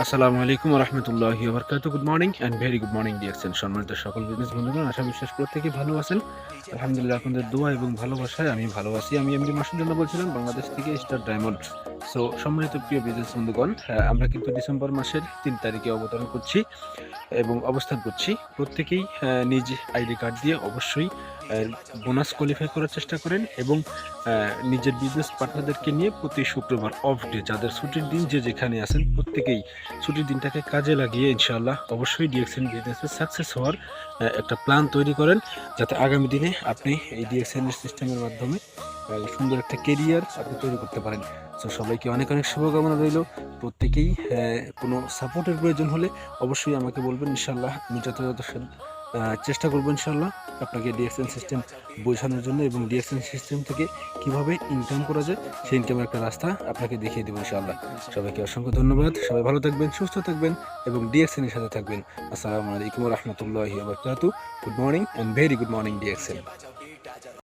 আসসালামু আলাইকুম রহমতুল্লাহি ওবরকাতু। Good morning and very good morning ডিয়ারছেন সম্মানিত সকল বিজনেস বন্ধুগণ, আশা বিশ্বাস প্রত্যেকে ভালো আছেন। আলহামদুলিল্লাহ, আপনাদের দোয়া এবং ভালোবাসায় আমি ভালো আছি। আমি এমডি মাসুদ জন্য বলছিলাম, বাংলাদেশ থেকে স্টার ডায়মন্ড। সো সম্মানিত প্রিয় বিজনেস বন্ধুগণ, আমরা কিন্তু ডিসেম্বর মাসের 3 তারিখে অবতরণ করছি এবং অবস্থান করছি। প্রত্যেকেই নিজ আইডি কার্ড দিয়ে অবশ্যই বোনাস কোয়ালিফাই করার চেষ্টা করেন এবং নিজের বিজনেস পার্টনারদেরকে নিয়ে প্রতি শুক্রবার অফ ডে, যাদের ছুটির দিন যে যেখানে আছেন প্রত্যেকেই ছুটির দিনটাকে কাজে লাগিয়ে ইনশাআল্লাহ অবশ্যই ডিএক্সএন বিজনেসে সাকসেস হওয়ার একটা প্ল্যান তৈরি করেন, যাতে আগামী দিনে আপনি এই ডিএক্সএন সিস্টেমের মাধ্যমে সুন্দর একটা কেরিয়ার আপনি তৈরি করতে পারেন। সো সবাইকে অনেক অনেক শুভকামনা রইল। প্রত্যেকেই কোনো সাপোর্টের প্রয়োজন হলে অবশ্যই আমাকে বলবেন, ইনশাআল্লাহ আমি যথাযথ চেষ্টা করবো ইনশাআল্লাহ আপনাকে ডিএক্সএন সিস্টেম বোঝানোর জন্য এবং ডিএক্সএন সিস্টেম থেকে কিভাবে ইনকাম করা যায় সেই ইনকামের একটা রাস্তা আপনাকে দেখিয়ে দেবো ইনশাআল্লাহ। সবাইকে অসংখ্য ধন্যবাদ। সবাই ভালো থাকবেন, সুস্থ থাকবেন এবং ডিএক্সএন এর সাথে থাকবেন। আসসালামু আলাইকুম রহমতুল্লাহি ওয়া বারাকাতুহু। Good morning and very good morning DXN.